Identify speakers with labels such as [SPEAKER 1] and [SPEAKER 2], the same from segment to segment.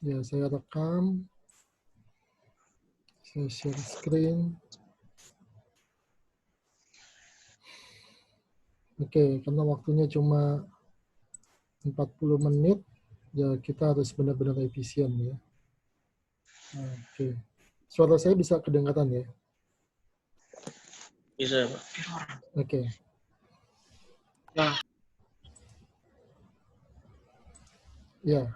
[SPEAKER 1] Ya, saya rekam, saya share screen. Oke, karena waktunya cuma 40 menit, ya kita harus benar-benar efisien ya. Oke. Suara saya bisa kedengaran ya?
[SPEAKER 2] Bisa, Pak.
[SPEAKER 1] Oke.
[SPEAKER 2] Nah,
[SPEAKER 1] Ya.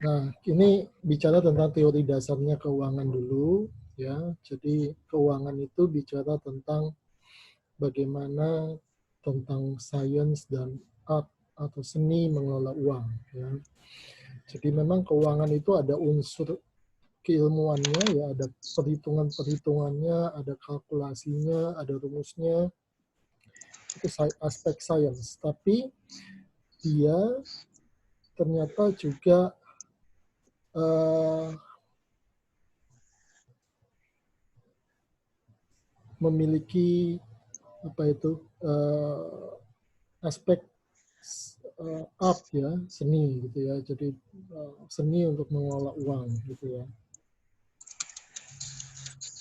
[SPEAKER 1] Nah, ini bicara tentang teori dasarnya keuangan dulu ya. Jadi keuangan itu bicara tentang bagaimana tentang sains dan art atau seni mengelola uang ya. Jadi memang keuangan itu ada unsur keilmuannya ya, ada perhitungan-perhitungannya, ada kalkulasinya, ada rumusnya. Itu aspek sains, tapi dia ternyata juga memiliki apa itu aspek art ya, seni gitu ya. Jadi seni untuk mengelola uang gitu ya.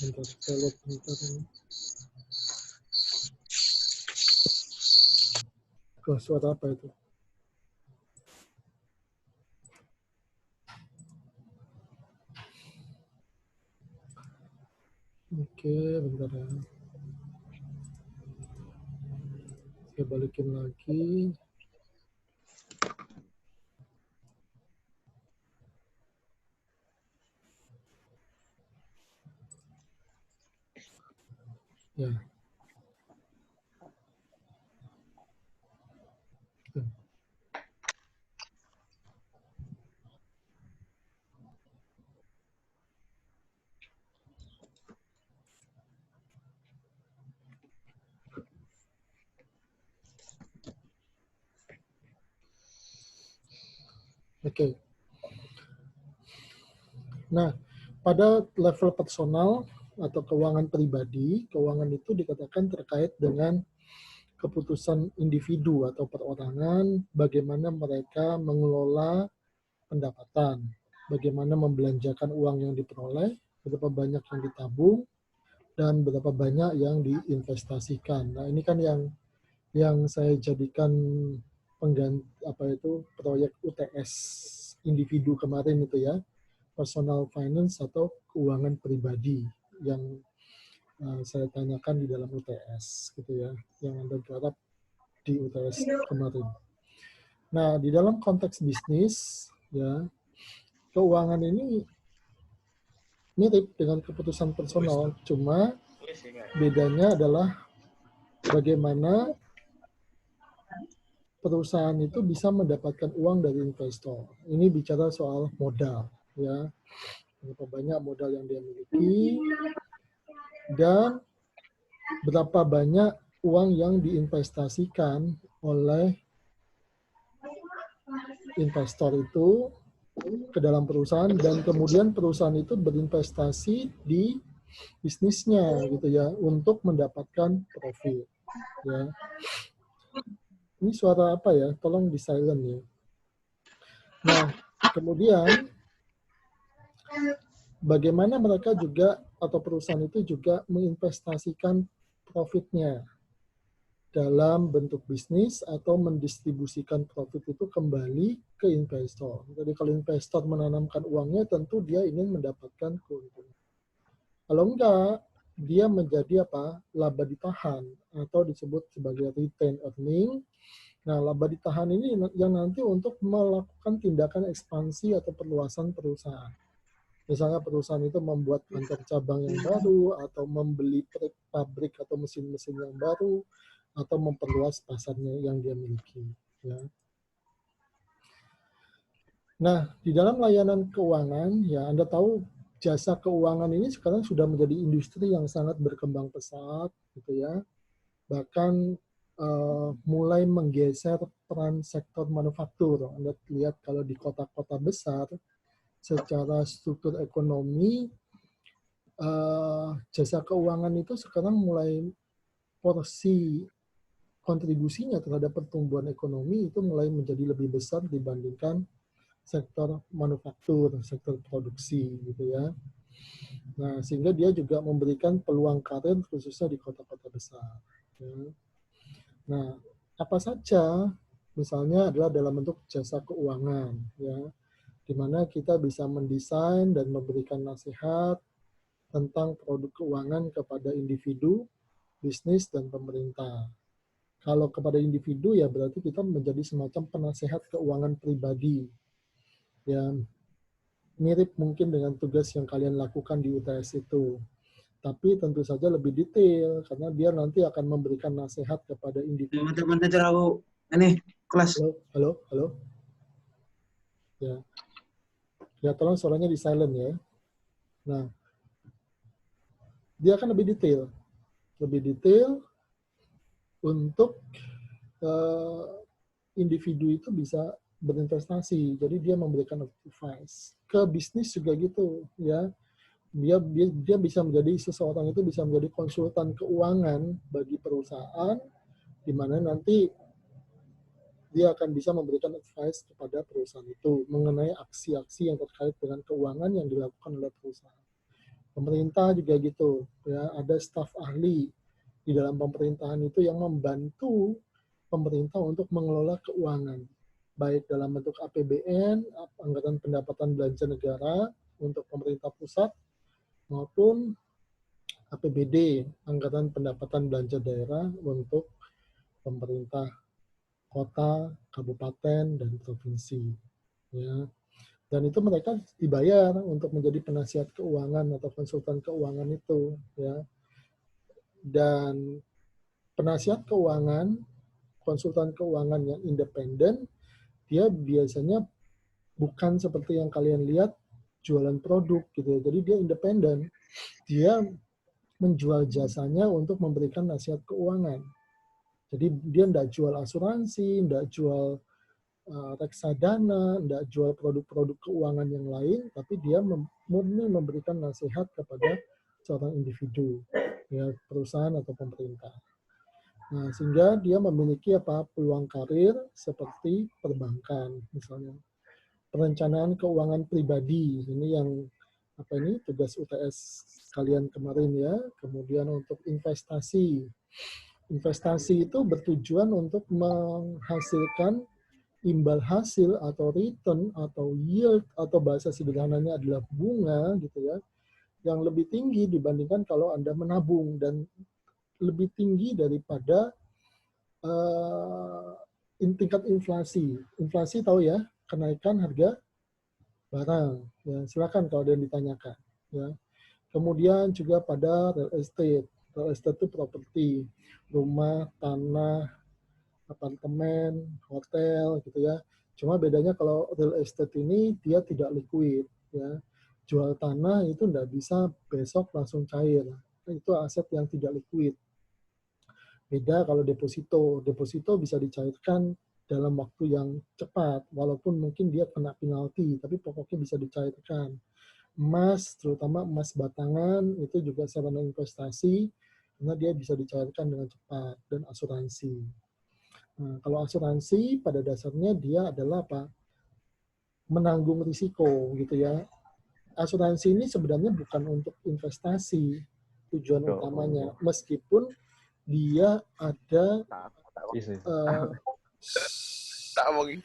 [SPEAKER 1] Bentar, saya lihat bentar ini. Suara apa itu? Oke, bentar ya. Saya balikin lagi. Ya. Oke. Nah, pada level personal atau keuangan pribadi, keuangan itu dikatakan terkait dengan keputusan individu atau perorangan, bagaimana mereka mengelola pendapatan, bagaimana membelanjakan uang yang diperoleh, berapa banyak yang ditabung, dan berapa banyak yang diinvestasikan. Nah, ini kan yang saya jadikan pengganti apa itu proyek UTS individu kemarin itu ya, personal finance atau keuangan pribadi yang saya tanyakan di dalam UTS gitu ya, yang Anda garap di UTS kemarin. Nah, di dalam konteks bisnis ya, keuangan ini mirip dengan keputusan personal, cuma bedanya adalah bagaimana perusahaan itu bisa mendapatkan uang dari investor. Ini bicara soal modal ya, berapa banyak modal yang dia miliki dan berapa banyak uang yang diinvestasikan oleh investor itu ke dalam perusahaan dan kemudian perusahaan itu berinvestasi di bisnisnya gitu ya untuk mendapatkan profit ya. Ini suara apa ya? Tolong di silent ya. Nah, kemudian bagaimana mereka juga atau perusahaan itu juga menginvestasikan profitnya dalam bentuk bisnis atau mendistribusikan profit itu kembali ke investor. Jadi kalau investor menanamkan uangnya tentu dia ingin mendapatkan keuntungan. Kalau enggak, dia menjadi apa? Laba ditahan atau disebut sebagai retain earning. Nah, laba ditahan ini yang nanti untuk melakukan tindakan ekspansi atau perluasan perusahaan. Misalnya perusahaan itu membuat kantor cabang yang baru atau membeli pabrik atau mesin-mesin yang baru atau memperluas pasarnya yang dia miliki. Ya. Nah, di dalam layanan keuangan, ya Anda tahu jasa keuangan ini sekarang sudah menjadi industri yang sangat berkembang pesat, gitu ya. Bahkan mulai menggeser peran sektor manufaktur. Anda lihat kalau di kota-kota besar, secara struktur ekonomi, jasa keuangan itu sekarang mulai porsi kontribusinya terhadap pertumbuhan ekonomi itu mulai menjadi lebih besar dibandingkan sektor manufaktur, sektor produksi gitu ya. Nah, sehingga dia juga memberikan peluang karir khususnya di kota-kota besar. Ya. Nah, apa saja misalnya adalah dalam bentuk jasa keuangan, ya, di mana kita bisa mendesain dan memberikan nasihat tentang produk keuangan kepada individu, bisnis, dan pemerintah. Kalau kepada individu ya berarti kita menjadi semacam penasehat keuangan pribadi, yang mirip mungkin dengan tugas yang kalian lakukan di UTS itu. Tapi tentu saja lebih detail, karena dia nanti akan memberikan nasihat kepada individu.
[SPEAKER 2] Teman-teman ajar aku ini kelas.
[SPEAKER 1] Halo, halo, halo. Ya, ya tolong suaranya di silent ya. Nah, dia akan lebih detail untuk individu itu bisa berinvestasi. Jadi dia memberikan advice. Ke bisnis juga gitu, ya. Dia bisa menjadi seseorang itu bisa menjadi konsultan keuangan bagi perusahaan, di mana nanti dia akan bisa memberikan advice kepada perusahaan itu mengenai aksi-aksi yang terkait dengan keuangan yang dilakukan oleh perusahaan. Pemerintah juga gitu, ya, ada staf ahli di dalam pemerintahan itu yang membantu pemerintah untuk mengelola keuangan, baik dalam bentuk APBN, anggaran pendapatan belanja negara untuk pemerintah pusat, maupun APBD, anggaran pendapatan belanja daerah untuk pemerintah kota, kabupaten, dan provinsi. Ya. Dan itu mereka dibayar untuk menjadi penasihat keuangan atau konsultan keuangan itu. Ya. Dan penasihat keuangan, konsultan keuangan yang independen, dia biasanya bukan seperti yang kalian lihat jualan produk gitu ya. Jadi dia independen. Dia menjual jasanya untuk memberikan nasihat keuangan. Jadi dia tidak jual asuransi, tidak jual reksadana, tidak jual produk-produk keuangan yang lain, tapi dia murni memberikan nasihat kepada seorang individu, ya perusahaan atau pemerintah. Nah, sehingga dia memiliki peluang karir seperti perbankan, misalnya perencanaan keuangan pribadi. Ini yang tugas UTS kalian kemarin ya. Kemudian untuk investasi. Investasi itu bertujuan untuk menghasilkan imbal hasil atau return atau yield atau bahasa sederhananya adalah bunga gitu ya, yang lebih tinggi dibandingkan kalau Anda menabung dan lebih tinggi daripada tingkat inflasi. Inflasi tahu ya, kenaikan harga barang. Ya, silakan kalau ada yang ditanyakan. Ya. Kemudian juga pada real estate. Real estate itu properti, rumah, tanah, apartemen, hotel gitu ya. Cuma bedanya kalau real estate ini dia tidak liquid ya. Jual tanah itu tidak bisa besok langsung cair. Itu aset yang tidak liquid. Beda kalau deposito. Deposito bisa dicairkan dalam waktu yang cepat, walaupun mungkin dia kena penalti, tapi pokoknya bisa dicairkan. Emas, terutama emas batangan, itu juga sarana investasi, karena dia bisa dicairkan dengan cepat, dan asuransi. Nah, kalau asuransi pada dasarnya dia adalah menanggung risiko gitu ya. Asuransi ini sebenarnya bukan untuk investasi tujuan utamanya, meskipun dia ada
[SPEAKER 3] tak mau gitu.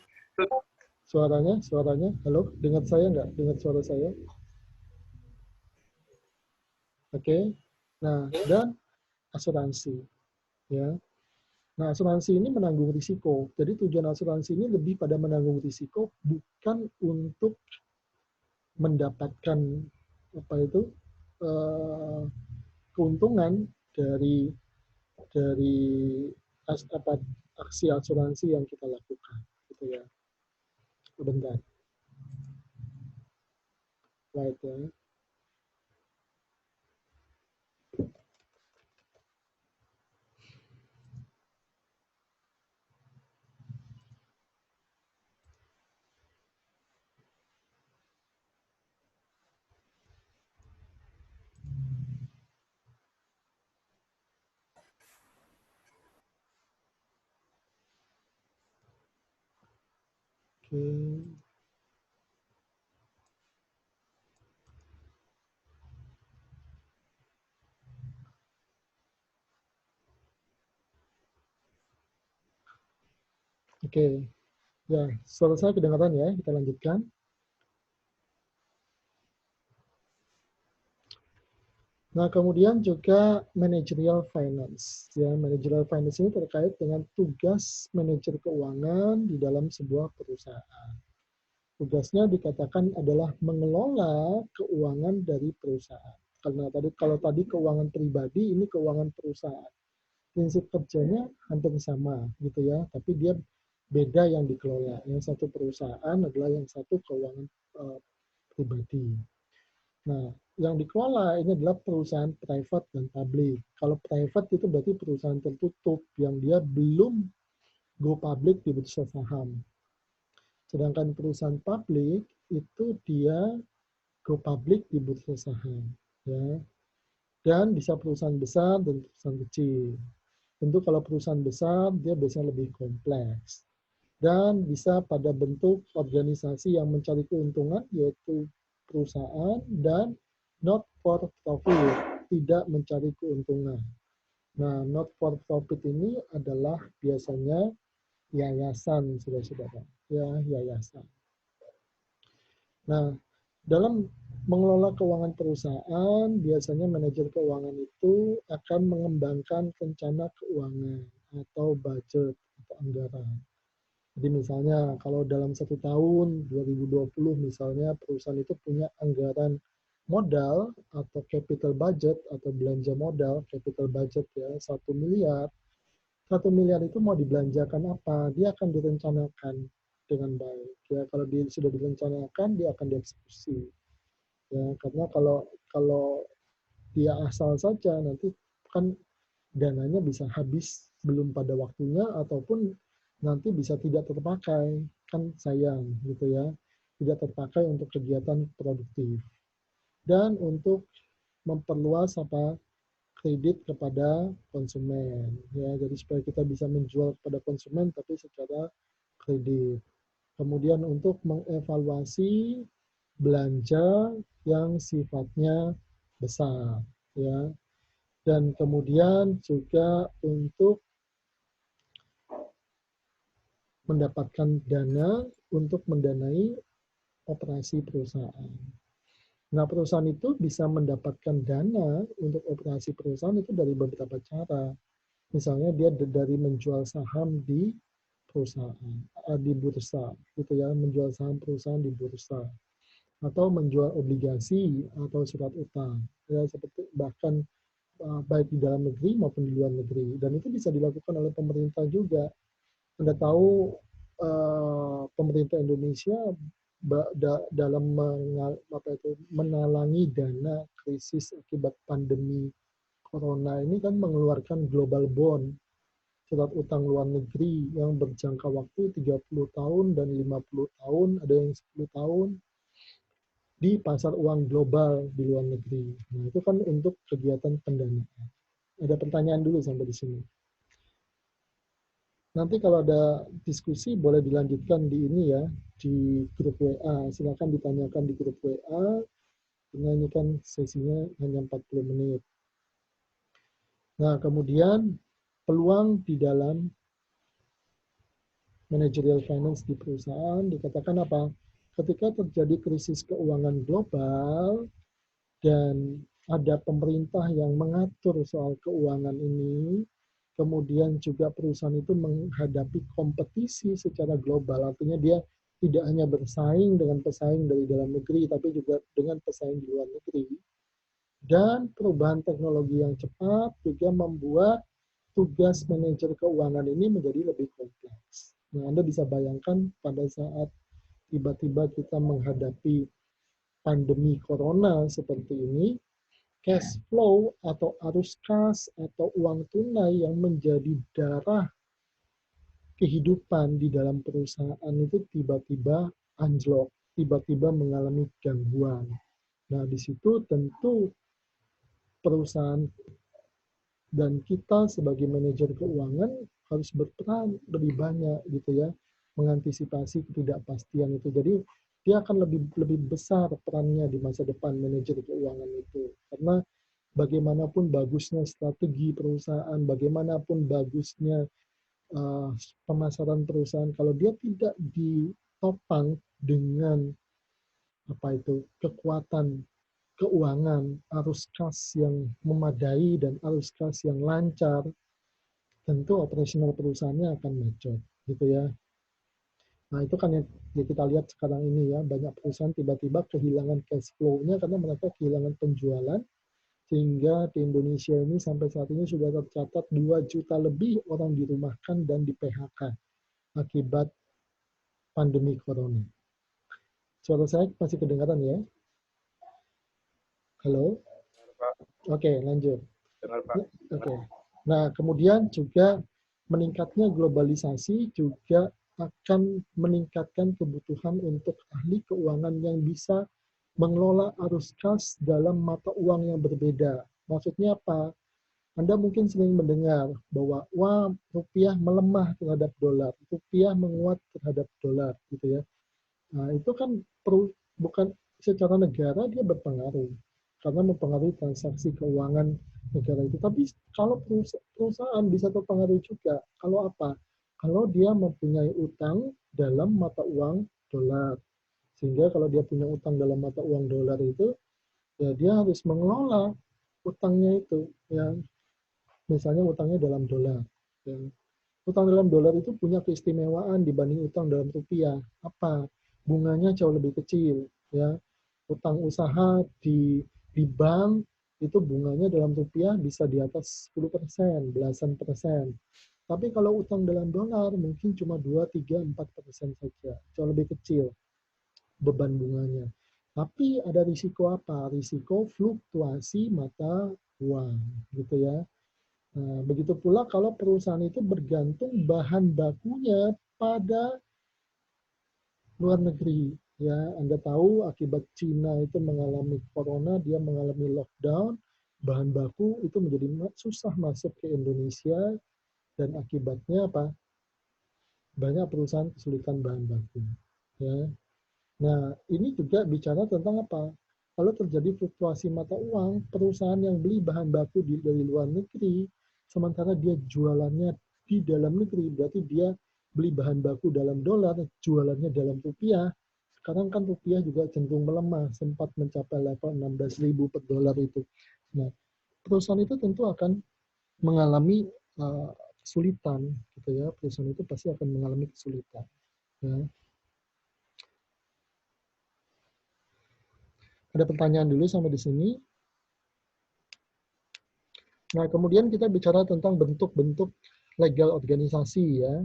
[SPEAKER 1] suaranya, halo, dengar saya nggak? Dengar suara saya? Oke. Nah, dan asuransi, ya. Nah, asuransi ini menanggung risiko. Jadi tujuan asuransi ini lebih pada menanggung risiko, bukan untuk mendapatkan eh, keuntungan dari aksi asuransi yang kita lakukan, gitu ya. Bentar, slide ya. Oke. Oke, ya selesai kedengaran ya, kita lanjutkan. Nah, kemudian juga managerial finance. Ya, managerial finance ini terkait dengan tugas manajer keuangan di dalam sebuah perusahaan. Tugasnya dikatakan adalah mengelola keuangan dari perusahaan. Karena kalau tadi keuangan pribadi, ini keuangan perusahaan. Prinsip kerjanya hampir sama gitu ya, tapi dia beda yang dikelola. Yang satu perusahaan adalah yang satu keuangan pribadi. Nah, yang dikelola ini adalah perusahaan private dan public. Kalau private itu berarti perusahaan tertutup yang dia belum go public di bursa saham. Sedangkan perusahaan publik itu dia go public di bursa saham, ya. Dan bisa perusahaan besar dan perusahaan kecil. Tentu kalau perusahaan besar dia biasanya lebih kompleks dan bisa pada bentuk organisasi yang mencari keuntungan yaitu perusahaan dan not for profit, tidak mencari keuntungan. Nah, not for profit ini adalah biasanya yayasan, saudara-saudara. Ya, yayasan. Nah, dalam mengelola keuangan perusahaan, biasanya manajer keuangan itu akan mengembangkan rencana keuangan atau budget atau anggaran. Jadi misalnya kalau dalam satu tahun 2020 misalnya perusahaan itu punya anggaran modal atau capital budget atau belanja modal capital budget ya 1 miliar. 1 miliar itu mau dibelanjakan apa? Dia akan direncanakan dengan baik. Ya, kalau dia sudah direncanakan, dia akan dieksekusi. Ya, karena kalau kalau dia asal saja nanti kan dananya bisa habis belum pada waktunya ataupun nanti bisa tidak terpakai, kan sayang gitu ya, tidak terpakai untuk kegiatan produktif dan untuk memperluas kredit kepada konsumen ya, jadi supaya kita bisa menjual kepada konsumen tapi secara kredit. Kemudian untuk mengevaluasi belanja yang sifatnya besar ya, dan kemudian juga untuk mendapatkan dana untuk mendanai operasi perusahaan. Nah, perusahaan itu bisa mendapatkan dana untuk operasi perusahaan itu dari beberapa cara. Misalnya dia dari menjual saham di perusahaan, di bursa, gitu ya, menjual saham perusahaan di bursa, atau menjual obligasi atau surat utang, ya seperti bahkan baik di dalam negeri maupun di luar negeri. Dan itu bisa dilakukan oleh pemerintah juga. Anda tahu pemerintah Indonesia dalam menalangi dana krisis akibat pandemi corona ini kan mengeluarkan global bond, surat utang luar negeri yang berjangka waktu 30 tahun dan 50 tahun, ada yang 10 tahun di pasar uang global di luar negeri. Nah, itu kan untuk kegiatan pendanaan. Ada pertanyaan dulu sampai di sini. Nanti kalau ada diskusi boleh dilanjutkan di ini ya, di grup WA. Silakan ditanyakan di grup WA. Ini kan sesinya hanya 40 menit. Nah, kemudian peluang di dalam managerial finance di perusahaan dikatakan apa? Ketika terjadi krisis keuangan global dan ada pemerintah yang mengatur soal keuangan ini, kemudian juga perusahaan itu menghadapi kompetisi secara global, artinya dia tidak hanya bersaing dengan pesaing dari dalam negeri, tapi juga dengan pesaing di luar negeri. Dan perubahan teknologi yang cepat juga membuat tugas manajer keuangan ini menjadi lebih kompleks. Nah, Anda bisa bayangkan pada saat tiba-tiba kita menghadapi pandemi corona seperti ini, cash flow atau arus kas atau uang tunai yang menjadi darah kehidupan di dalam perusahaan itu tiba-tiba anjlok, tiba-tiba mengalami gangguan. Nah, di situ tentu perusahaan dan kita sebagai manajer keuangan harus berperan lebih banyak gitu ya, mengantisipasi ketidakpastian itu. Jadi dia akan lebih besar perannya di masa depan manajer keuangan itu, karena bagaimanapun bagusnya strategi perusahaan, bagaimanapun bagusnya uh, pemasaran perusahaan, kalau dia tidak ditopang dengan apa itu kekuatan keuangan, arus kas yang memadai dan arus kas yang lancar, tentu operasional perusahaannya akan macet, gitu ya. Nah, itu kan yang kita lihat sekarang ini ya, banyak perusahaan tiba-tiba kehilangan cash flow-nya karena mereka kehilangan penjualan, sehingga di Indonesia ini sampai saat ini sudah tercatat 2 juta lebih orang dirumahkan dan di PHK akibat pandemi corona. Suara saya masih kedengaran ya? Halo?
[SPEAKER 3] Dengar, Pak.
[SPEAKER 1] Oke, lanjut.
[SPEAKER 3] Dengar, Pak.
[SPEAKER 1] Oke. Nah, kemudian juga meningkatnya globalisasi juga akan meningkatkan kebutuhan untuk ahli keuangan yang bisa mengelola arus kas dalam mata uang yang berbeda. Maksudnya apa? Anda mungkin sering mendengar bahwa wah rupiah melemah terhadap dolar, rupiah menguat terhadap dolar, gitu ya. Nah, itu kan bukan secara negara dia berpengaruh karena mempengaruhi transaksi keuangan negara itu. Tapi kalau perusahaan bisa terpengaruh juga. Kalau apa? Kalau dia mempunyai utang dalam mata uang dolar. Sehingga kalau dia punya utang dalam mata uang dolar itu, ya dia harus mengelola utangnya itu. Ya, misalnya utangnya dalam dolar. Ya. Utang dalam dolar itu punya keistimewaan dibanding utang dalam rupiah. Apa? Bunganya jauh lebih kecil. Ya, utang usaha di bank itu bunganya dalam rupiah bisa di atas 10%, belasan persen. Tapi kalau utang dalam dolar mungkin cuma 2, 3, 4% saja. Jauh lebih kecil beban bunganya. Tapi ada risiko apa? Risiko fluktuasi mata uang, gitu ya. Nah, begitu pula kalau perusahaan itu bergantung bahan bakunya pada luar negeri. Ya, Anda tahu akibat Cina itu mengalami corona, dia mengalami lockdown, bahan baku itu menjadi susah masuk ke Indonesia dan akibatnya apa? Banyak perusahaan kesulitan bahan baku. Ya. Nah, ini juga bicara tentang apa? Kalau terjadi fluktuasi mata uang, perusahaan yang beli bahan baku dari luar negeri, sementara dia jualannya di dalam negeri, berarti dia beli bahan baku dalam dolar, jualannya dalam rupiah. Sekarang kan rupiah juga cenderung melemah, sempat mencapai level 16.000 per dolar itu. Nah, perusahaan itu tentu akan mengalami kesulitan, gitu ya. Perusahaan itu pasti akan mengalami kesulitan. Ya. Ada pertanyaan dulu sampai di sini. Nah, kemudian kita bicara tentang bentuk-bentuk legal organisasi ya.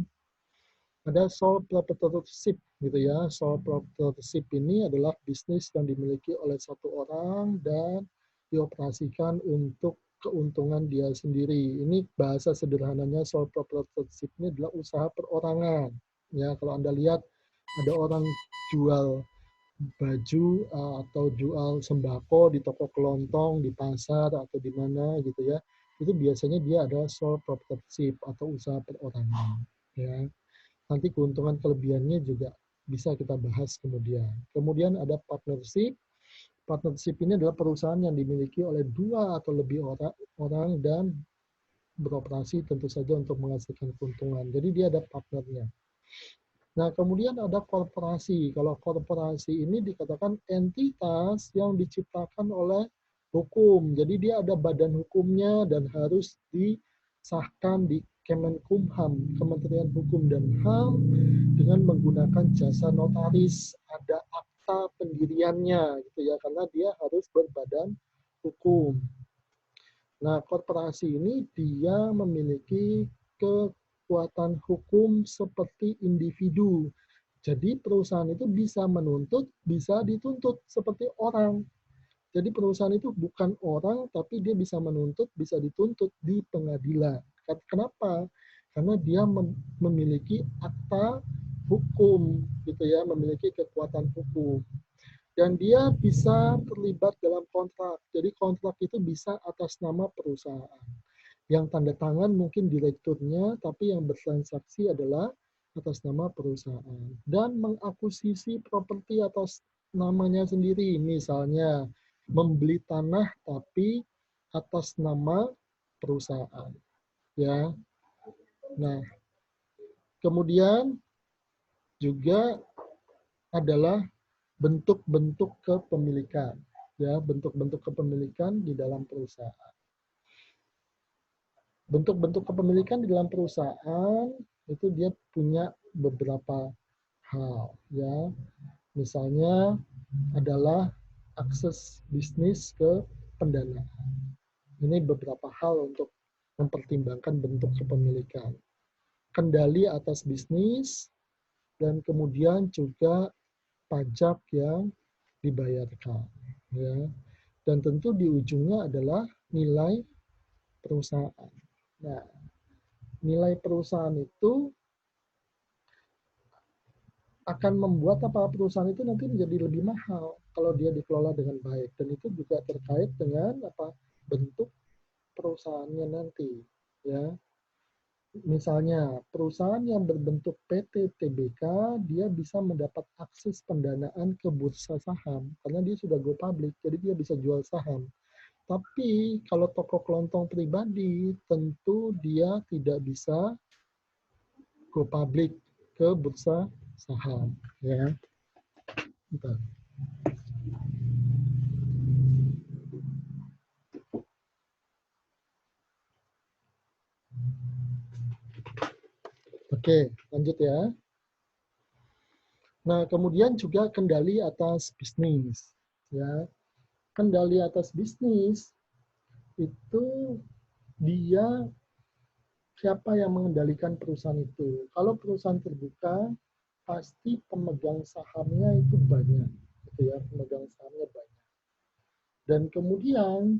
[SPEAKER 1] Ada sole proprietorship gitu ya. Sole proprietorship ini adalah bisnis yang dimiliki oleh satu orang dan dioperasikan untuk keuntungan dia sendiri. Ini bahasa sederhananya sole proprietorship ini adalah usaha perorangan. Ya, kalau Anda lihat ada orang jual baju atau jual sembako di toko kelontong, di pasar atau di mana gitu ya, itu biasanya dia ada sole proprietorship atau usaha perorangan. Ya. Nanti keuntungan kelebihannya juga bisa kita bahas kemudian. Kemudian ada partnership. Partnership ini adalah perusahaan yang dimiliki oleh 2 atau lebih orang dan beroperasi tentu saja untuk menghasilkan keuntungan. Jadi dia ada partnernya. Nah, kemudian ada korporasi. Kalau korporasi ini dikatakan entitas yang diciptakan oleh hukum. Jadi dia ada badan hukumnya dan harus disahkan di Kemenkumham, Kementerian Hukum dan HAM, dengan menggunakan jasa notaris. Ada akta pendiriannya, gitu ya, karena dia harus berbadan hukum. Nah, korporasi ini dia memiliki kekuatan hukum seperti individu. Jadi perusahaan itu bisa menuntut, bisa dituntut seperti orang. Jadi perusahaan itu bukan orang, tapi dia bisa menuntut, bisa dituntut di pengadilan. Kenapa? Karena dia memiliki akta hukum, gitu ya, memiliki kekuatan hukum. Dan dia bisa terlibat dalam kontrak. Jadi kontrak itu bisa atas nama perusahaan. Yang tanda tangan mungkin direkturnya, tapi yang bertransaksi adalah atas nama perusahaan. Dan mengakuisisi properti atas namanya sendiri. Misalnya membeli tanah tapi atas nama perusahaan. Ya. Nah, Kemudian juga adalah bentuk-bentuk kepemilikan, ya, bentuk-bentuk kepemilikan di dalam perusahaan. Bentuk-bentuk kepemilikan di dalam perusahaan itu dia punya beberapa hal, ya. Misalnya adalah akses bisnis ke pendanaan. Ini beberapa hal untuk mempertimbangkan bentuk kepemilikan. Kendali atas bisnis, dan kemudian juga pajak yang dibayarkan. Ya. Dan tentu di ujungnya adalah nilai perusahaan. Nah, nilai perusahaan itu akan membuat apa perusahaan itu nanti menjadi lebih mahal kalau dia dikelola dengan baik, dan itu juga terkait dengan apa bentuk perusahaannya nanti, ya. Misalnya perusahaan yang berbentuk PT TBK, dia bisa mendapat akses pendanaan ke bursa saham karena dia sudah go public, jadi dia bisa jual saham. Tapi kalau toko kelontong pribadi tentu dia tidak bisa go public ke bursa saham, ya. Bentar. Oke, lanjut ya. Nah, kemudian juga kendali atas bisnis, ya. Kendali atas bisnis itu dia siapa yang mengendalikan perusahaan itu. Kalau perusahaan terbuka, pasti pemegang sahamnya itu banyak, gitu ya, pemegang sahamnya banyak. Dan kemudian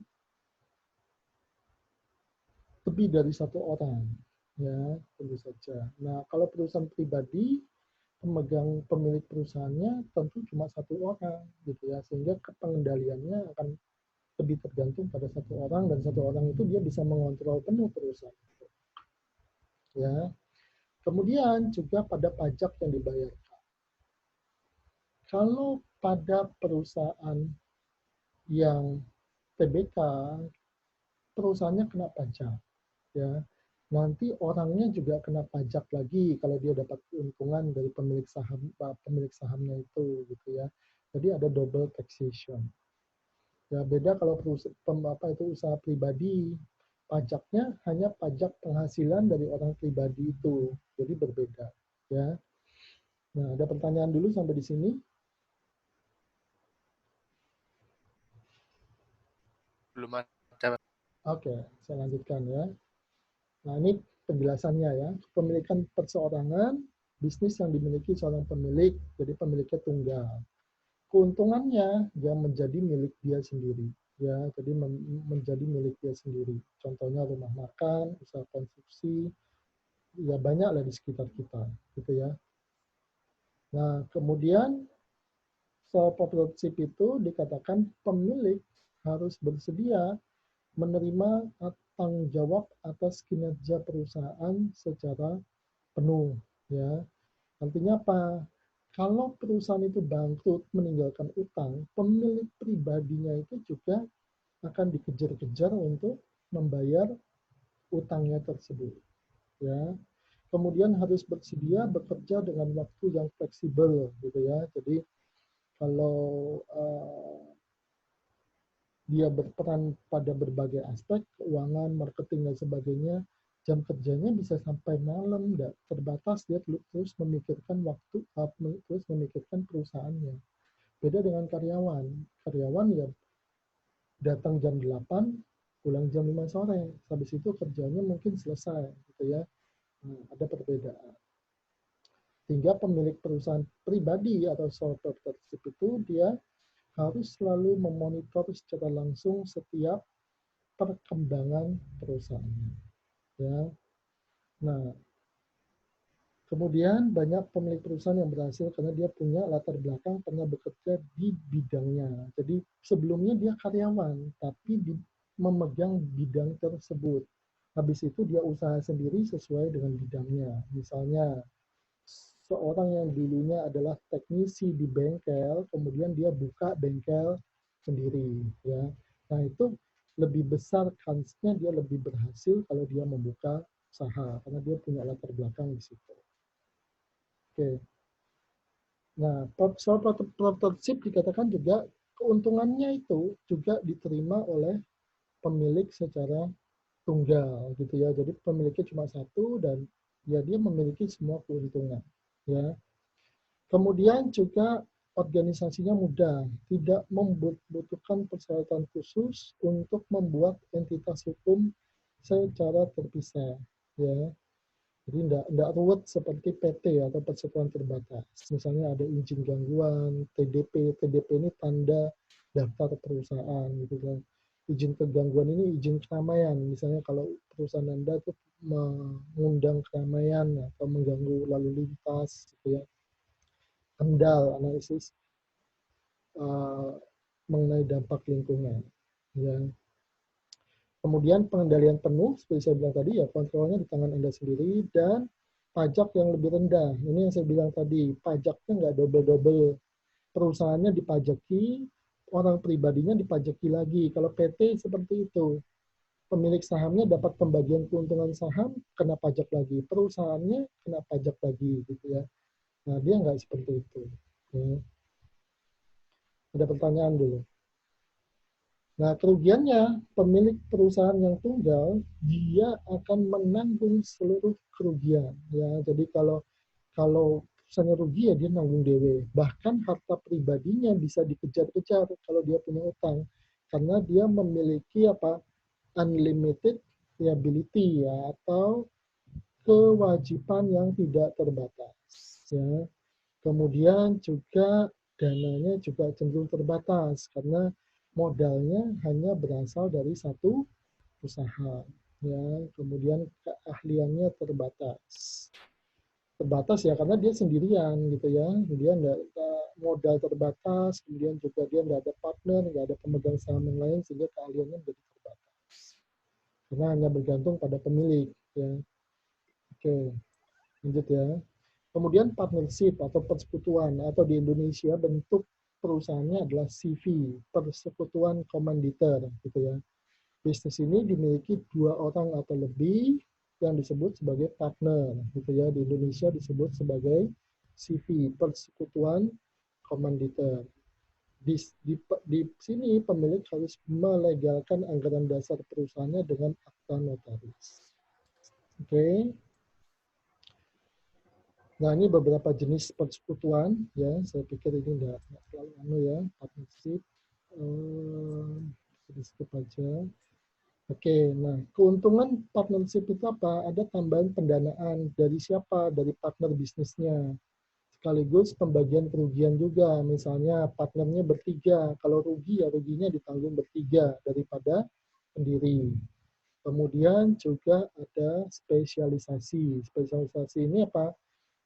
[SPEAKER 1] lebih dari satu orang, ya, tentu saja. Nah, kalau perusahaan pribadi, pemilik perusahaannya tentu cuma satu orang, gitu ya, sehingga pengendaliannya akan lebih tergantung pada satu orang, dan satu orang itu dia bisa mengontrol penuh perusahaan, ya. Kemudian juga pada pajak yang dibayarkan. Kalau pada perusahaan yang TBK, perusahaannya kena pajak, ya. Nanti orangnya juga kena pajak lagi kalau dia dapat keuntungan dari pemilik sahamnya itu, gitu ya. Jadi ada double taxation. Ya, beda kalau usaha pribadi, pajaknya hanya pajak penghasilan dari orang pribadi itu, jadi berbeda, ya. Nah, ada pertanyaan dulu sampai di sini?
[SPEAKER 3] Belum ada.
[SPEAKER 1] Oke, saya lanjutkan ya. Nah, ini penjelasannya ya. Kepemilikan perseorangan, bisnis yang dimiliki seorang pemilik, jadi pemiliknya tunggal. Keuntungannya dia menjadi milik dia sendiri, ya. Jadi menjadi milik dia sendiri. Contohnya rumah makan, usaha konstruksi, ya banyak lah di sekitar kita, gitu ya. Nah, kemudian self-operatorship itu dikatakan pemilik harus bersedia menerima tanggung jawab atas kinerja perusahaan secara penuh, ya. Artinya apa? Kalau perusahaan itu bangkrut meninggalkan utang, pemilik pribadinya itu juga akan dikejar-kejar untuk membayar utangnya tersebut, ya. Kemudian harus bersedia bekerja dengan waktu yang fleksibel, gitu ya. Jadi kalau dia berperan pada berbagai aspek, keuangan, marketing, dan sebagainya, jam kerjanya bisa sampai malam, nggak terbatas, dia terus memikirkan waktu, terus memikirkan perusahaannya. Beda dengan karyawan. Karyawan ya datang jam 8, pulang jam 5 sore. Habis itu kerjanya mungkin selesai, gitu ya. Nah, ada perbedaan. Sehingga pemilik perusahaan pribadi atau sole proprietorship itu dia harus selalu memonitor secara langsung setiap perkembangan perusahaannya, ya. Nah, kemudian banyak pemilik perusahaan yang berhasil karena dia punya latar belakang pernah bekerja di bidangnya. Jadi sebelumnya dia karyawan, tapi memegang bidang tersebut. Habis itu dia usaha sendiri sesuai dengan bidangnya. Misalnya seorang yang dulunya adalah teknisi di bengkel, kemudian dia buka bengkel sendiri, ya. Nah, itu lebih besar kansnya dia lebih berhasil kalau dia membuka usaha karena dia punya latar belakang di situ. Oke. Nah, soal propertship dikatakan juga keuntungannya itu juga diterima oleh pemilik secara tunggal gitu ya. Jadi pemiliknya cuma satu dan ya dia memiliki semua keuntungan ya. Kemudian juga organisasinya mudah, tidak membutuhkan persyaratan khusus untuk membuat entitas hukum secara terpisah ya. Jadi tidak ruwet seperti PT atau persekutuan terbatas. Misalnya ada izin gangguan, TDP. TDP ini tanda daftar perusahaan gitu kan. Izin kegangguan ini izin keramaian. Misalnya kalau perusahaan Anda itu mengundang keramaian atau mengganggu lalu lintas gitu ya. Kendal analisis mengenai dampak lingkungan. Ya. Kemudian pengendalian penuh, seperti saya bilang tadi, ya kontrolnya di tangan Anda sendiri, dan pajak yang lebih rendah. Ini yang saya bilang tadi, pajaknya nggak double-double. Perusahaannya dipajaki, orang pribadinya dipajaki lagi. Kalau PT seperti itu, pemilik sahamnya dapat pembagian keuntungan saham, kena pajak lagi. Perusahaannya kena pajak lagi, gitu ya. Nah, dia nggak seperti itu. Ya. Ada pertanyaan dulu. Nah, kerugiannya, pemilik perusahaan yang tunggal, dia akan menanggung seluruh kerugian. Ya, jadi kalau perusahaannya rugi, ya dia nanggung DW. Bahkan harta pribadinya bisa dikejar-kejar kalau dia punya utang. Karena dia memiliki unlimited liability ya, atau kewajiban yang tidak terbatas. Ya. Kemudian juga dananya juga cenderung terbatas karena modalnya hanya berasal dari satu usaha. Ya, kemudian keahliannya terbatas ya karena dia sendirian gitu ya. Dia enggak modal terbatas, kemudian juga dia nggak ada partner, nggak ada pemegang saham yang lain sehingga keahliannya menjadi terbatas. Karena hanya bergantung pada pemilik ya. Oke, lanjut ya. Kemudian partnership atau persekutuan atau di Indonesia bentuk perusahaannya adalah CV, persekutuan komanditer gitu ya. Bisnis ini dimiliki 2 orang atau lebih yang disebut sebagai partner gitu ya. Di Indonesia disebut sebagai CV, persekutuan komanditer. Di sini pemilik harus melegalkan anggaran dasar perusahaannya dengan akta notaris. Oke. Nah, ini beberapa jenis persekutuan ya. Saya pikir ini enggak terlalu ya, partnership. Skip aja. Oke, nah keuntungan partnership itu apa? Ada tambahan pendanaan dari siapa? Dari partner bisnisnya. Sekaligus pembagian kerugian juga. Misalnya partnernya bertiga. Kalau rugi ya ruginya ditanggung bertiga daripada pendiri. Kemudian juga ada spesialisasi. Spesialisasi ini apa?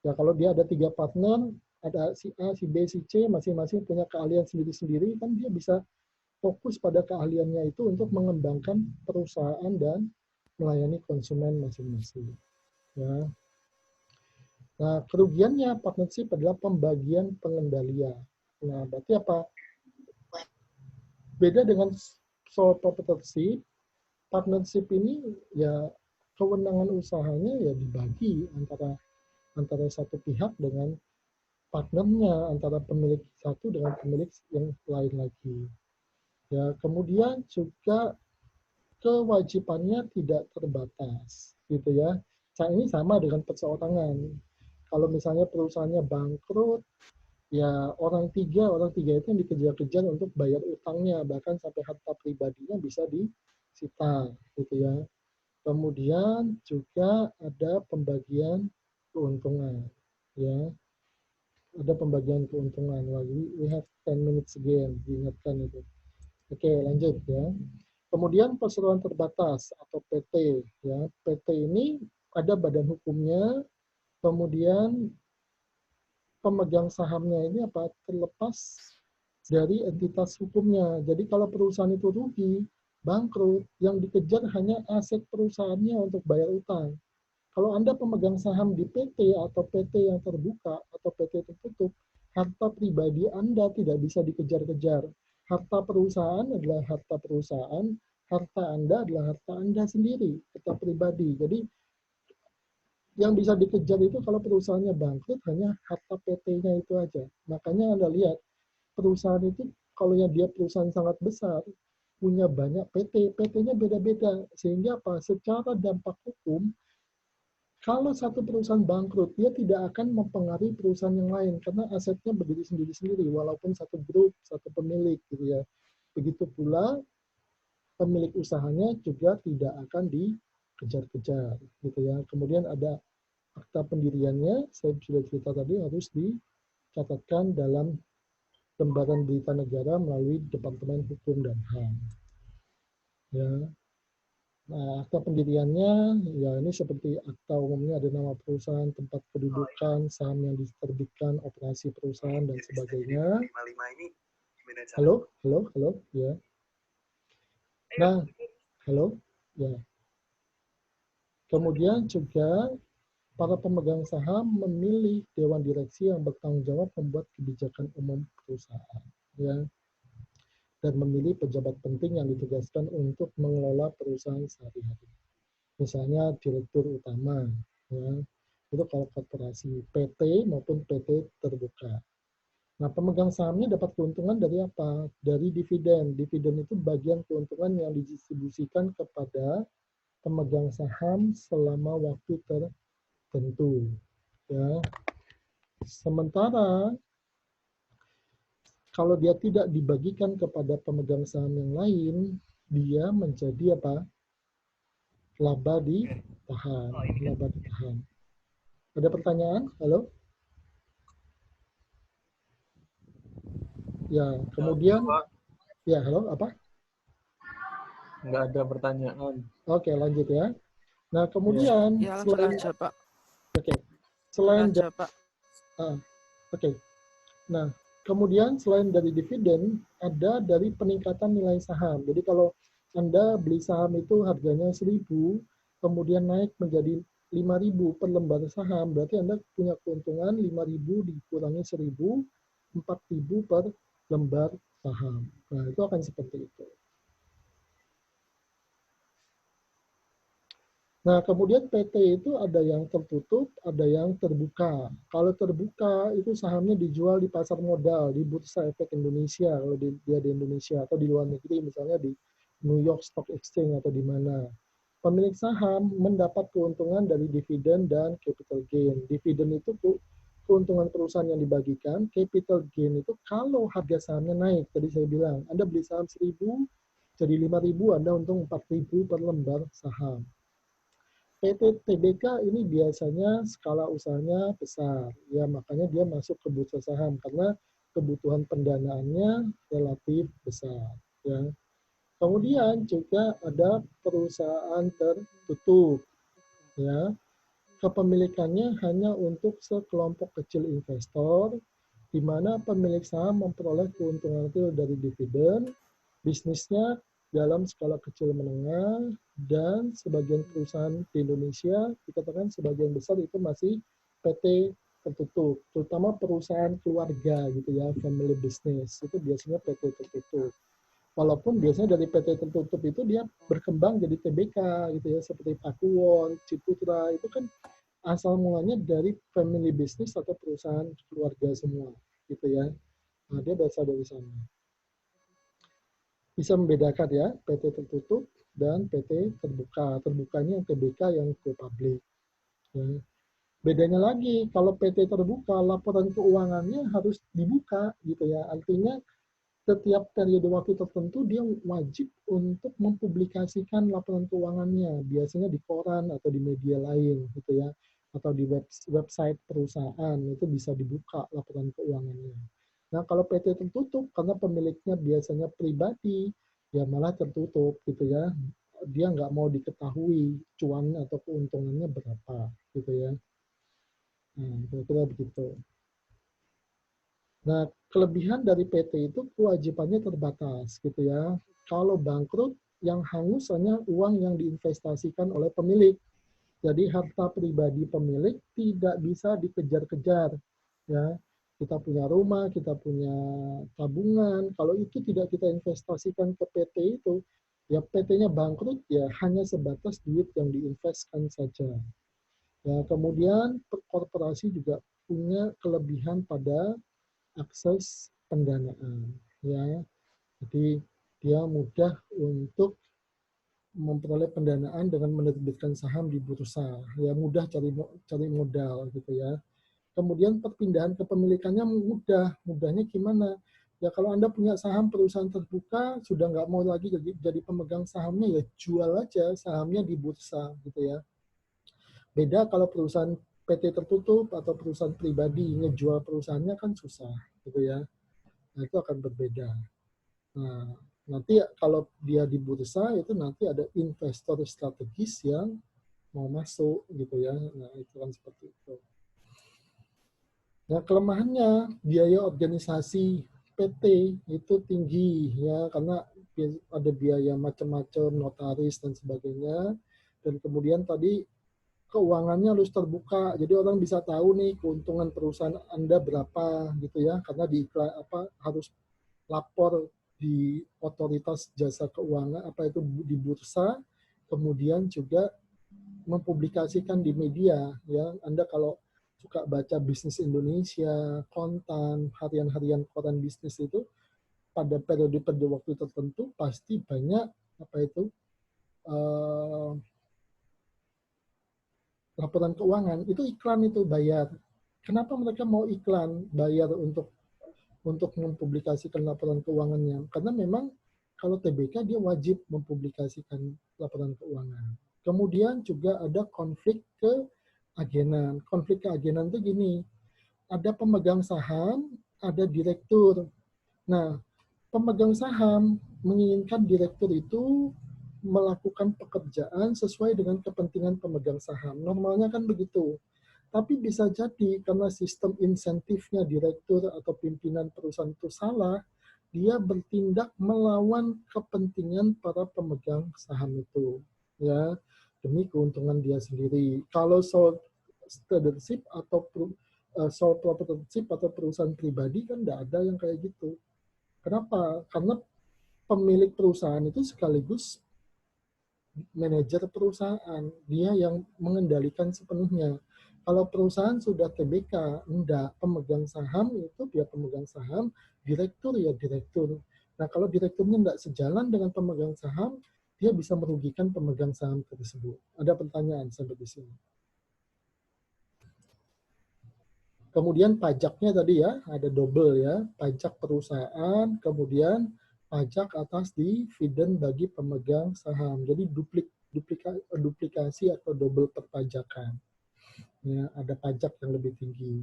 [SPEAKER 1] Ya kalau dia ada 3 partner, ada si A, si B, si C, masing-masing punya keahlian sendiri-sendiri, kan dia bisa fokus pada keahliannya itu untuk mengembangkan perusahaan dan melayani konsumen masing-masing. Ya. Nah, kerugiannya partnership adalah pembagian pengendalian. Nah, berarti apa? Beda dengan sole proprietorship, partnership ini ya kewenangan usahanya ya dibagi antara satu pihak dengan partnernya, antara pemilik satu dengan pemilik yang lain lagi. Ya, kemudian juga kewajibannya tidak terbatas, gitu ya. Nah, ini sama dengan perseorangan. Kalau misalnya perusahaannya bangkrut, ya orang tiga itu yang dikejar-kejar untuk bayar utangnya, bahkan sampai harta pribadinya bisa disita, gitu ya. Kemudian juga ada pembagian keuntungan, ya. Ada pembagian keuntungan. We have 10 minutes again, diingatkan itu. Oke, lanjut ya. Kemudian perseroan terbatas atau PT, ya. PT ini ada badan hukumnya, kemudian pemegang sahamnya ini apa? Terlepas dari entitas hukumnya. Jadi kalau perusahaan itu rugi, bangkrut, yang dikejar hanya aset perusahaannya untuk bayar utang. Kalau Anda pemegang saham di PT atau PT yang terbuka atau PT tertutup, harta pribadi Anda tidak bisa dikejar-kejar. Harta perusahaan adalah harta perusahaan, harta Anda adalah harta Anda sendiri, harta pribadi. Jadi yang bisa dikejar itu kalau perusahaannya bangkrut hanya harta PT-nya itu aja. Makanya Anda lihat perusahaan itu kalau yang dia perusahaan sangat besar punya banyak PT, PT-nya beda-beda sehingga apa? Secara dampak hukum kalau satu perusahaan bangkrut dia tidak akan mempengaruhi perusahaan yang lain karena asetnya berdiri sendiri-sendiri walaupun satu grup, satu pemilik gitu ya. Begitu pula pemilik usahanya juga tidak akan dikejar-kejar gitu ya. Kemudian ada akta pendiriannya, saya sudah cerita tadi harus dicatatkan dalam lembaran berita negara melalui Departemen Hukum dan HAM. Ya. Nah, akta pendiriannya, ya ini seperti akta umumnya ada nama perusahaan, tempat kedudukan, saham yang diterbitkan, operasi perusahaan, dan sebagainya. Halo, halo, halo, ya. Nah, halo, ya. Kemudian juga para pemegang saham memilih dewan direksi yang bertanggung jawab membuat kebijakan umum perusahaan, ya, dan memilih pejabat penting yang ditugaskan untuk mengelola perusahaan sehari-hari. Misalnya direktur utama, ya, itu kalau korporasi PT maupun PT terbuka. Nah, pemegang sahamnya dapat keuntungan dari apa? Dari dividen. Dividen itu bagian keuntungan yang didistribusikan kepada pemegang saham selama waktu tertentu. Ya. Sementara kalau dia tidak dibagikan kepada pemegang saham yang lain, dia menjadi apa? Laba ditahan. Laba ditahan. Ada pertanyaan? Halo? Ya, kemudian, ya, halo, apa?
[SPEAKER 4] Nggak ada pertanyaan.
[SPEAKER 1] Oke, lanjut ya. Nah, kemudian,
[SPEAKER 5] Ya, langsung
[SPEAKER 1] selain,
[SPEAKER 5] aja, Pak.
[SPEAKER 1] oke, selain,
[SPEAKER 5] Aja, Pak.
[SPEAKER 1] oke. Nah, kemudian selain dari dividen, ada dari peningkatan nilai saham. Jadi kalau Anda beli saham itu harganya 1.000, kemudian naik menjadi 5.000 per lembar saham, berarti Anda punya keuntungan 5.000 dikurangi 1.000, 4.000 per lembar saham. Nah, itu akan seperti itu. Nah, kemudian PT itu ada yang tertutup, ada yang terbuka. Kalau terbuka, itu sahamnya dijual di pasar modal, di Bursa Efek Indonesia, kalau dia di Indonesia, atau di luar negeri, misalnya di New York Stock Exchange atau di mana. Pemilik saham mendapat keuntungan dari dividen dan capital gain. Dividen itu keuntungan perusahaan yang dibagikan, capital gain itu kalau harga sahamnya naik. Tadi saya bilang, Anda beli saham 1.000, jadi 5.000, Anda untung 4.000 per lembar saham. PT TBK ini biasanya skala usahanya besar, ya makanya dia masuk ke bursa saham karena kebutuhan pendanaannya relatif besar. Ya. Kemudian juga ada perusahaan tertutup, ya kepemilikannya hanya untuk sekelompok kecil investor, di mana pemilik saham memperoleh keuntungan kecil dari dividen, bisnisnya dalam skala kecil menengah, dan sebagian perusahaan di Indonesia dikatakan sebagian besar itu masih PT tertutup, terutama perusahaan keluarga gitu ya, family business itu biasanya PT tertutup. Walaupun biasanya dari PT tertutup itu dia berkembang jadi TBK gitu ya, seperti Pakuwon, Ciputra itu kan asal mulanya dari family business atau perusahaan keluarga semua gitu ya. Nah, dia berasal dari sana. Bisa membedakan ya, PT tertutup dan PT terbuka. Terbukanya yang TBK yang ke publik. Ya. Bedanya lagi, kalau PT terbuka, laporan keuangannya harus dibuka gitu ya. Artinya setiap periode waktu tertentu dia wajib untuk mempublikasikan laporan keuangannya, biasanya di koran atau di media lain gitu ya, atau di website perusahaan itu bisa dibuka laporan keuangannya. Nah, kalau PT tertutup karena pemiliknya biasanya pribadi, ya malah tertutup gitu ya. Dia nggak mau diketahui cuan atau keuntungannya berapa gitu ya. Nah, kira-kira begitu. Nah, kelebihan dari PT itu kewajibannya terbatas gitu ya. Kalau bangkrut, yang hangus hanya uang yang diinvestasikan oleh pemilik. Jadi harta pribadi pemilik tidak bisa dikejar-kejar. Ya, kita punya rumah, kita punya tabungan. Kalau itu tidak kita investasikan ke PT itu, ya PT-nya bangkrut ya hanya sebatas duit yang diinvestkan saja. Ya, kemudian korporasi juga punya kelebihan pada akses pendanaan. Ya, jadi dia mudah untuk memperoleh pendanaan dengan menerbitkan saham di bursa. Ya, mudah cari modal gitu ya. Kemudian perpindahan kepemilikannya mudah. Mudahnya gimana? Ya kalau Anda punya saham perusahaan terbuka, sudah nggak mau lagi jadi pemegang sahamnya, ya jual aja sahamnya di bursa gitu ya. Beda kalau perusahaan PT tertutup atau perusahaan pribadi, ngejual perusahaannya kan susah gitu ya. Nah itu akan berbeda. Nah nanti kalau dia di bursa itu nanti ada investor strategis yang mau masuk gitu ya. Nah itu kan seperti itu. Nah, kelemahannya biaya organisasi PT itu tinggi ya karena ada biaya macam-macam, notaris dan sebagainya. Dan kemudian tadi keuangannya harus terbuka. Jadi orang bisa tahu nih keuntungan perusahaan Anda berapa gitu ya karena harus lapor di otoritas jasa keuangan di bursa, kemudian juga mempublikasikan di media ya. Anda kalau suka baca Bisnis Indonesia, Kontan, harian-harian koran bisnis itu pada periode waktu tertentu pasti banyak laporan keuangan. Itu iklan itu bayar. Kenapa mereka mau iklan bayar untuk mempublikasikan laporan keuangannya? Karena memang kalau TBK dia wajib mempublikasikan laporan keuangan. Kemudian juga ada konflik keagenan. Konflik keagenan itu gini, ada pemegang saham, ada direktur. Nah, pemegang saham menginginkan direktur itu melakukan pekerjaan sesuai dengan kepentingan pemegang saham. Normalnya kan begitu. Tapi bisa jadi karena sistem insentifnya direktur atau pimpinan perusahaan itu salah, dia bertindak melawan kepentingan para pemegang saham itu, ya, demi keuntungan dia sendiri. Kalau sole tradership atau sole proprietorship atau perusahaan pribadi kan tidak ada yang kayak gitu. Kenapa? Karena pemilik perusahaan itu sekaligus manajer perusahaan, dia yang mengendalikan sepenuhnya. Kalau perusahaan sudah TBK, enggak, pemegang saham itu dia pemegang saham, direktur ya direktur. Nah kalau direkturnya enggak sejalan dengan pemegang saham, dia bisa merugikan pemegang saham tersebut. Ada pertanyaan sampai di sini? Kemudian pajaknya tadi ya, ada double ya, pajak perusahaan, kemudian pajak atas dividen bagi pemegang saham. Jadi duplikasi atau double perpajakan. Ya, ada pajak yang lebih tinggi.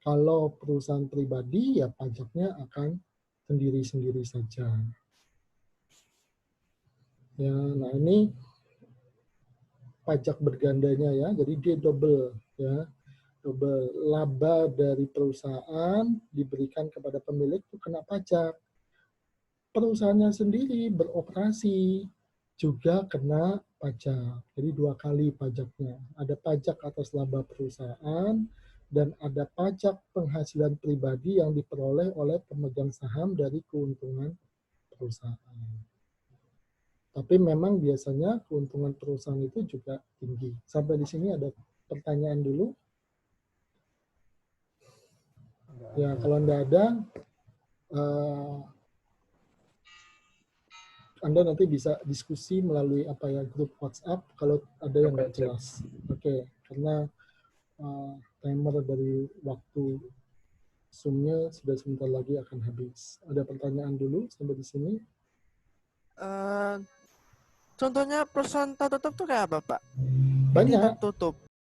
[SPEAKER 1] Kalau perusahaan pribadi, ya pajaknya akan sendiri-sendiri saja. Ya, nah ini pajak bergandanya ya, jadi dia double ya. Double laba dari perusahaan diberikan kepada pemilik itu kena pajak. Perusahaannya sendiri beroperasi juga kena pajak. Jadi 2 kali pajaknya. Ada pajak atas laba perusahaan dan ada pajak penghasilan pribadi yang diperoleh oleh pemegang saham dari keuntungan perusahaan. Tapi memang biasanya keuntungan perusahaan itu juga tinggi. Sampai di sini ada pertanyaan dulu. Ya, kalau Anda ada, Anda nanti bisa diskusi melalui grup WhatsApp kalau ada yang nggak jelas. Oke, karena timer dari waktu Zoom-nya sudah sebentar lagi akan habis. Ada pertanyaan dulu sampai di sini?
[SPEAKER 3] Contohnya perusahaan tertutup tuh kayak apa, Pak?
[SPEAKER 1] Banyak.
[SPEAKER 3] Tertutup.